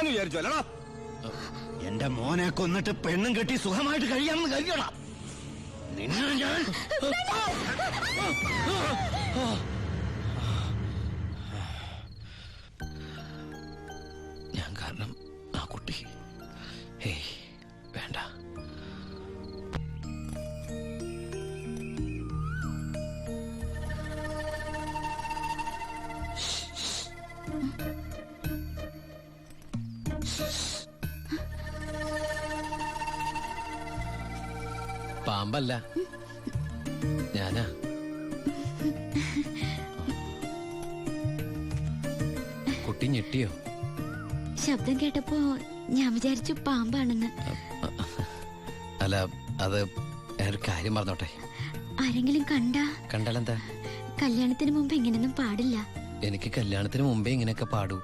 കൊല്ലാന്ന് വിചാരിച്ചു അല്ലടാ? എന്റെ മോനെ കൊന്നിട്ട് പെണ്ണും കെട്ടി സുഖമായിട്ട് കഴിയാമെന്ന് കരുതടാ. നിന്നെ ഞാൻ കാരണം ആ കുട്ടി വേണ്ട. പാമ്പല്ല, ഞാനാ. കുട്ടി ഞെട്ടിയോ? ശബ്ദം കേട്ടപ്പോ ഞാൻ വിചാരിച്ചു പാമ്പാണെന്ന്. അല്ല, അത് ഒരു കാര്യം പറഞ്ഞോട്ടെ. ആരെങ്കിലും കണ്ടാലെന്താ? കല്യാണത്തിന് മുമ്പ് ഇങ്ങനെയൊന്നും പാടില്ല. എനിക്ക് കല്യാണത്തിന് മുമ്പേ ഇങ്ങനെയൊക്കെ പാടൂ.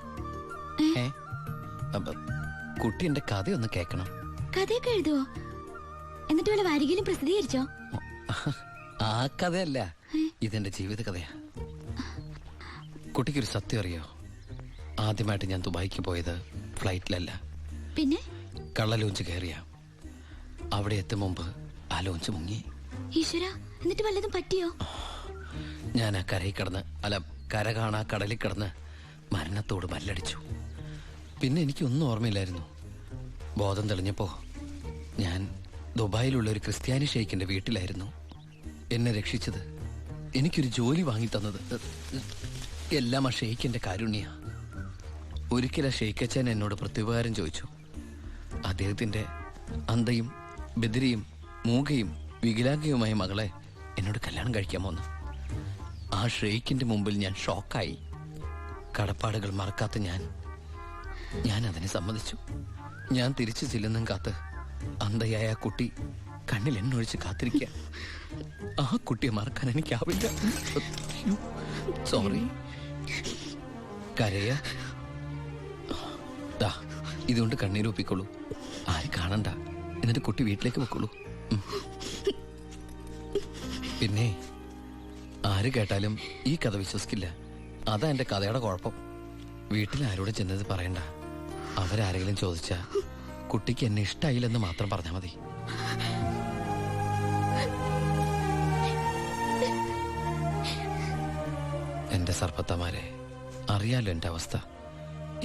കുട്ടി എന്റെ കഥയൊന്ന് കേക്കണം. കഥയൊക്കെ എഴുതുവോ? എന്നിട്ട് വല്ല വാരികയിലും പ്രസിദ്ധീകരിച്ചോ? ആ കഥയല്ല, ഇതെന്റെ ജീവിത കഥയാ. കുട്ടിക്കൊരു സത്യം അറിയോ? ആദ്യമായിട്ട് ഞാൻ ദുബായിക്ക് പോയത് ഫ്ലൈറ്റിലല്ല, പിന്നെ കള്ള ലോഞ്ച് കയറിയ. അവിടെ എത്തും മുമ്പ് ആ ലോഞ്ച് മുങ്ങി. ഈശ്വര, എന്നിട്ട് വല്ലതും പറ്റിയോ? ഞാൻ ആ കരയിൽ കിടന്ന്, അല്ല കര കാണാ കടലിൽ കിടന്ന് മരണത്തോട് മല്ലടിച്ചു. പിന്നെ എനിക്കൊന്നും ഓർമ്മയില്ലായിരുന്നു. ബോധം തെളിഞ്ഞപ്പോ ഞാൻ ദുബായിലുള്ള ഒരു ക്രിസ്ത്യാനി ഷെയ്ഖിന്റെ വീട്ടിലായിരുന്നു. എന്നെ രക്ഷിച്ചത്, എനിക്കൊരു ജോലി വാങ്ങി തന്നത് എല്ലാം ആ ഷെയ്ഖിന്റെ കാരുണ്യ. ഒരിക്കൽ ആ ഷെയ്ഖച്ചൻ എന്നോട് പ്രത്യുപകാരം ചോദിച്ചു. അദ്ദേഹത്തിന്റെ അന്ധയും ബദിരിയും മൂകയും വികലാംഗയുമായ മകളെ എന്നോട് കല്യാണം കഴിക്കാമോന്ന്. ആ ഷെയ്ഖിന്റെ മുമ്പിൽ ഞാൻ ഷോക്കായി. കടപ്പാടുകൾ മറക്കാത്ത ഞാൻ അതിനെ സമ്മതിച്ചു. ഞാൻ തിരിച്ചു ചെല്ലുന്നും കാത്ത് അന്ധയായ ആ കുട്ടി കണ്ണിൽ എണ്ണൊഴിച്ച് കാത്തിരിക്കുക. ആ കുട്ടിയെ മറക്കാൻ എനിക്കാവില്ല. സോറി. കരയ, ഇതുകൊണ്ട് കണ്ണീരൊപ്പിക്കോളൂ. ആരും കാണണ്ട. എന്നിട്ട് കുട്ടി വീട്ടിലേക്ക് വെക്കോളൂ. പിന്നെ ആര് കേട്ടാലും ഈ കഥ വിശ്വസിക്കില്ല. അതാ എന്റെ കഥയുടെ കുഴപ്പം. വീട്ടിൽ ആരോട് ചെന്നത് പറയണ്ട. അവരാരെങ്കിലും ചോദിച്ചാ കുട്ടിക്ക് എന്നെ ഇഷ്ടായില്ലെന്ന് മാത്രം പറഞ്ഞാൽ മതി. എന്റെ സർപ്പത്തമാരെ, അറിയാലോ എന്റെ അവസ്ഥ.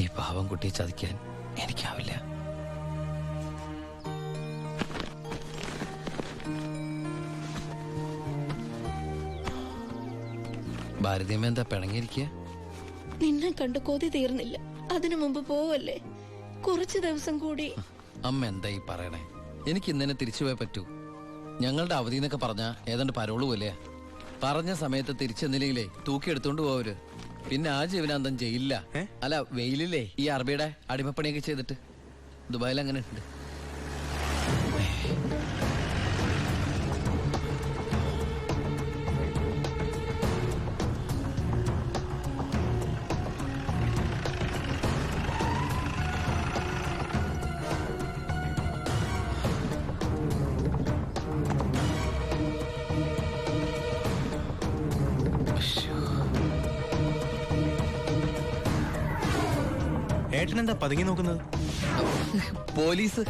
ഈ പാവം കുട്ടിയെ ചതിക്കാൻ എനിക്കാവില്ല. ഭാരതീയമ്മ എന്താ പിണങ്ങിയിരിക്കുക? നിന്നെ കണ്ട് കൊതി തീർന്നില്ല. അതിനു മുമ്പ് പോവല്ലേ? കുറച്ചു ദിവസം കൂടി. അമ്മ എന്താ ഈ പറയണേ? എനിക്ക് ഇന്നെ തിരിച്ചു പോയേ പറ്റൂ. ഞങ്ങളുടെ അവധി എന്നൊക്കെ പറഞ്ഞ ഏതാണ്ട് പരോള് പോലെയാ. പറഞ്ഞ സമയത്ത് തിരിച്ചെന്നില്ലെങ്കിലേ തൂക്കിയെടുത്തോണ്ട് പോവര്. പിന്നെ ആ ജീവനാന്തം ജയിലില്ല. അല്ല, വെയിലില്ലേ ഈ അറബിയുടെ അടിമപ്പണിയൊക്കെ ചെയ്തിട്ട്. ദുബായിൽ അങ്ങനെ ഉണ്ട്. ഏട്ടനെന്താ പതുങ്ങി നോക്കുന്നത്? പോലീസ്.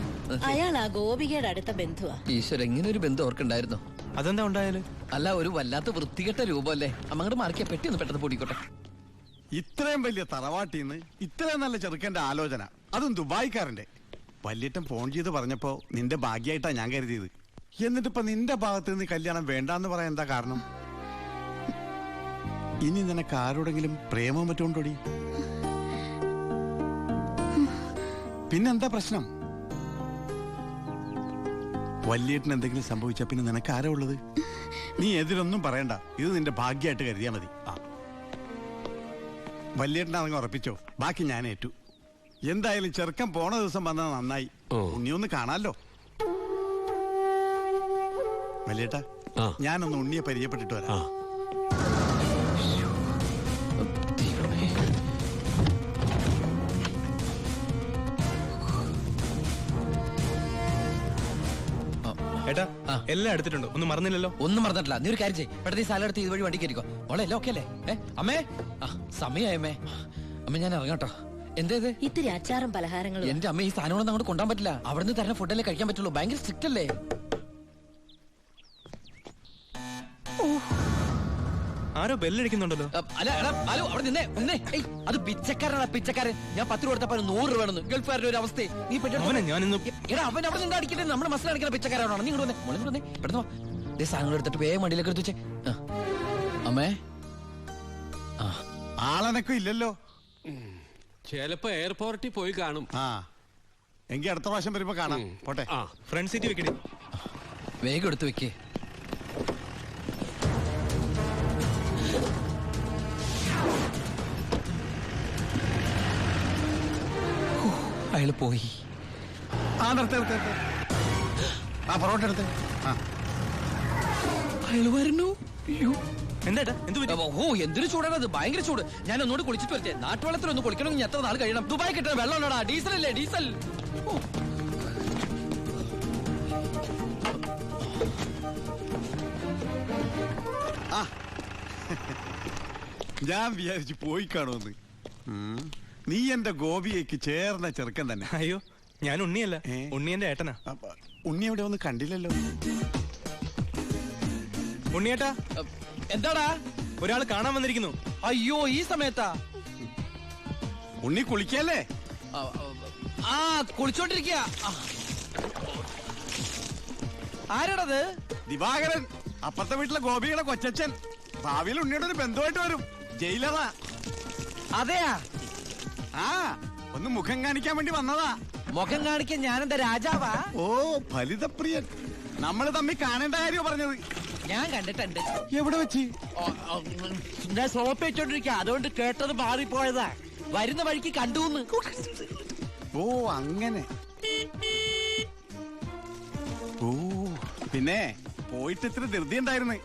അയാൾ ആ ഗോപികയുടെ അടുത്ത ബന്ധുവാ. ഈശ്വര, ഇങ്ങനെ ഒരു ബന്ധു ഓർക്കുണ്ടായിരുന്നോ? അതെന്താ ഉണ്ടായാലും? അല്ല, ഒരു വല്ലാത്ത വൃത്തികെട്ട രൂപമല്ലേ. അമ്മങ്ങോട്ട് മാറിക്കാ, പെട്ടി ഒന്ന് പെട്ടെന്ന് പൊടിക്കോട്ടെ. ഇത്രയും വലിയ തറവാട്ടിന്ന് ഇത്രയും നല്ല ചെറുക്കന്റെ ആലോചന, അതും ദുബായിക്കാരന്റെ. വല്യേട്ടൻ ഫോൺ ചെയ്ത് പറഞ്ഞപ്പോ നിന്റെ ഭാഗ്യമായിട്ടാ ഞാൻ കരുതിയത്. എന്നിട്ടിപ്പോ നിന്റെ ഭാഗത്ത് നിന്ന് കല്യാണം വേണ്ടാന്ന് പറയാൻ എന്താ കാരണം? ഇനി നിനക്ക് ആരോടെങ്കിലും പ്രേമം പറ്റുകൊണ്ടോടി? പിന്നെന്താ പ്രശ്നം? വല്യേട്ടന് എന്തെങ്കിലും സംഭവിച്ചാ പിന്നെ നിനക്ക് ആരാ ഉള്ളത്? നീ എതിരൊന്നും പറയണ്ട. ഇത് നിന്റെ ഭാഗ്യമായിട്ട് കരുതിയാ മതി. വല്യേട്ടനാണെങ്കിൽ ഉറപ്പിച്ചോ, ബാക്കി ഞാൻ ഏറ്റു. എന്തായാലും ചെറുക്കൻ പോണ ദിവസം വന്നാൽ നന്നായി. ഉണ്ണിയൊന്ന് കാണാലോ. വല്യേട്ടാ, ഞാനൊന്ന് ഉണ്ണിയെ പരിചയപ്പെട്ടിട്ട് വരാം. ഏട്ടാ, എല്ലാം എടുത്തിട്ടുണ്ടോ? ഒന്നും മറന്നില്ലല്ലോ? ഒന്നും മറന്നിട്ടില്ല. നീ ഒരു കാര്യം ചെയ്യ്, പെട്ടെന്ന് ഈ സ്ഥലം എടുത്ത് ഇതുവഴി വണ്ടി കയറിക്കോ. മോളെ എല്ലാം ഓക്കെ അല്ലേ? അമ്മേ, സമയമായമ്മേ. അമ്മ ഞാൻ ഇറങ്ങട്ടോ. എന്തേത്? ഇത്തിരി അച്ചാറും പലഹാരങ്ങളും. എന്റെ അമ്മ ഈ സാധനങ്ങളൊന്നും അങ്ങോട്ട് കൊണ്ടാൻ പറ്റില്ല. അവിടുന്ന് തരുന്ന ഫുഡല്ലേ കഴിക്കാൻ പറ്റുള്ളൂ. ഭയങ്കര സ്ട്രിക്റ്റ് അല്ലേ? ആരോ ബെല്ലടിക്കുന്നുണ്ടല്ലോ. അല്ല എടാ, ഹലോ അവിടെ നിന്നേ നിന്നേ. ഏയ്, അത് പിച്ചക്കാരനാ പിച്ചക്കാരൻ. ഞാൻ 10 രൂപ കൊടുത്തപ്പോ 100 രൂപ വേണമെന്ന്. ഗൾഫുകാരുടെ ഒരു അവസ്ഥ നീ അവനെ ഞാനിന്ന് എടാ അവൻ അവിടെ നിന്ന് അടിക്കട്ടെ. നമ്മുടെ മസിൽ അടിക്കുന്ന പിച്ചക്കാരാണോ? നീ ഇങ്ങോട്ട് വന്നേ, മോളെ ഇങ്ങോട്ട് വന്നേ, പെട്ടെന്ന് വാ. ദേ സാധനങ്ങൾ എടുത്തിട്ട് വേഗം വണ്ടിയിലേക്ക് എടുത്ത് വെച്ചേ. അമ്മേ ആ ആളനക്കും ഇല്ലല്ലോ. ചിലപ്പോ എയർപോർട്ടിൽ പോയി കാണും. ആ എങ്കി അടുത്ത പ്രാവശ്യം വരുമ്പോ കാണാം. പോട്ടെ. ആ ഫ്രണ്ട് സീറ്റ് വെക്കണേ. വേഗം എടുത്ത് വെക്കേ. അയാള് പോയി. ആ നിർത്ത് നിർത്ത് നിർത്ത്. ആ പൊറോട്ട എടുത്ത്. ആ അയാള് വരുന്നു. അയ്യോ എന്താ എന്ത് പറ്റി? ഓ എന്തൊരു ചൂടാണ് അത്. ഭയങ്കര ചൂട്. ഞാൻ ഒന്നുകൂടി കുളിച്ചിട്ട് വരട്ടെ. നാട്ടുവെള്ളത്തിൽ ഒന്ന് കുളിക്കണമെങ്കിൽ എത്ര നാൾ കഴിയണം? ദുബായ് കിട്ടുന്ന വെള്ളം ഉണ്ടോടാ? ഡീസൽ അല്ലേ? ഡീസൽ. ആ ഞാൻ വിചാരിച്ചു പോയി കാണുമെന്ന്. നീ എന്റെ ഗോപിയേക്ക് ചേർന്ന ചെറുക്കൻ തന്നെ. അയ്യോ ഞാൻ ഉണ്ണിയല്ല, ഏ? ഉണ്ണി എന്റെ ഏട്ടനാ. അപ്പൊ ഉണ്ണി എവിടെ ഒന്നും കണ്ടില്ലല്ലോ. ഉണ്ണിയേട്ടാ, എന്താടാ? ഒരാൾ കാണാൻ വന്നിരിക്കുന്നു. അയ്യോ ഈ സമയത്താ? ഉണ്ണി കുളിക്കല്ലേ? ആ കുളിച്ചോണ്ടിരിക്കുക. ആരാടത്? ദിവാകരൻ, അപ്പുറത്തെ വീട്ടിലെ ഗോപിയുടെ കൊച്ചച്ഛൻ. ഭാവിയിൽ ഉണ്ണിയുടെ ഒരു ബന്ധുവായിട്ട് വരും. ജയിലറാ. അതെയാ? ആ ഒന്ന് മുഖം കാണിക്കാൻ വേണ്ടി വന്നതാ. മുഖം കാണിക്കാൻ ഞാനെന്താ രാജാവാ? ഓ ഫലിതപ്രിയൻ. നമ്മള് തമ്മിൽ കാണേണ്ട കാര്യം പറഞ്ഞത്. ഞാൻ കണ്ടിട്ടുണ്ട്. എവിടെ വെച്ച്? ഞാൻ സോപ്പ് വെച്ചോണ്ടിരിക്കുക, അതുകൊണ്ട് കേട്ടത് മാറിപ്പോയതാ. വരുന്ന വഴിക്ക് കണ്ടുന്ന്. ഓ അങ്ങനെ. ഓ പിന്നെ പോയിട്ട് ഇത്തിരി ധൃതി ഉണ്ടായിരുന്നു.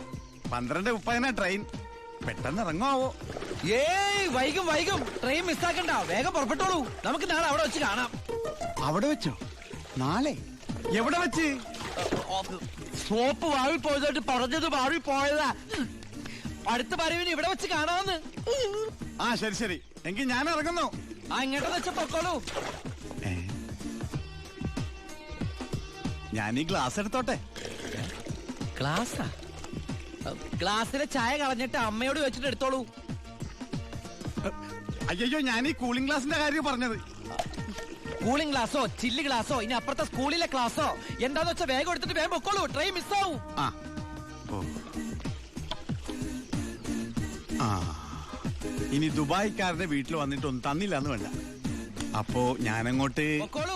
12:30 ട്രെയിൻ. പെട്ടെന്ന് ഇറങ്ങുമാവോ? ഏയ് വൈകും വൈകും. ട്രെയിൻ മിസ്സാക്കണ്ട, വേഗം പുറപ്പെട്ടോളൂ. നമുക്ക് നാളെ അവിടെ വെച്ച് കാണാം. അവിടെ വെച്ചോ? നാളെ എവിടെ വെച്ച്? സോപ്പ് വാങ്ങി പോയതായിട്ട് പറഞ്ഞത് മാറിപ്പോയതാ. അടുത്ത വരവിന് ഇവിടെ വെച്ച് കാണാമെന്ന്. ആ ശരി ശരി, എങ്കിൽ ഞാൻ ഇറങ്ങുന്നു. ആ ഇങ്ങോട്ടെന്ന് വെച്ച പൊക്കോളൂ. ഞാൻ ഈ ഗ്ലാസ് എടുത്തോട്ടെ. ഗ്ലാസാ? ഗ്ലാസ്സിലെ ചായ കളഞ്ഞിട്ട് അമ്മയോട് വെച്ചിട്ട് എടുത്തോളൂ. അയ്യോ ഞാൻ ഈ കൂളിംഗ് ഗ്ലാസിന്റെ കാര്യം പറഞ്ഞത്. കൂളിംഗ് ഗ്ലാസോ ചില്ല് ഗ്ലാസോ ഇനി അപ്പുറത്തെ സ്കൂളിലെ ക്ലാസ്സോ എന്താന്ന് വെച്ചാൽ വേഗം എടുത്തിട്ട് വേഗം പൊക്കോളൂ. ട്രെയിൻ മിസ്സാവും. ആ ഓ ആ ഇനി ദുബായ്ക്കാരന്റെ വീട്ടിൽ വന്നിട്ടൊന്നും തന്നില്ല എന്ന് വേണ്ട. അപ്പോ ഞാനങ്ങോട്ട്. പൊക്കോളൂ.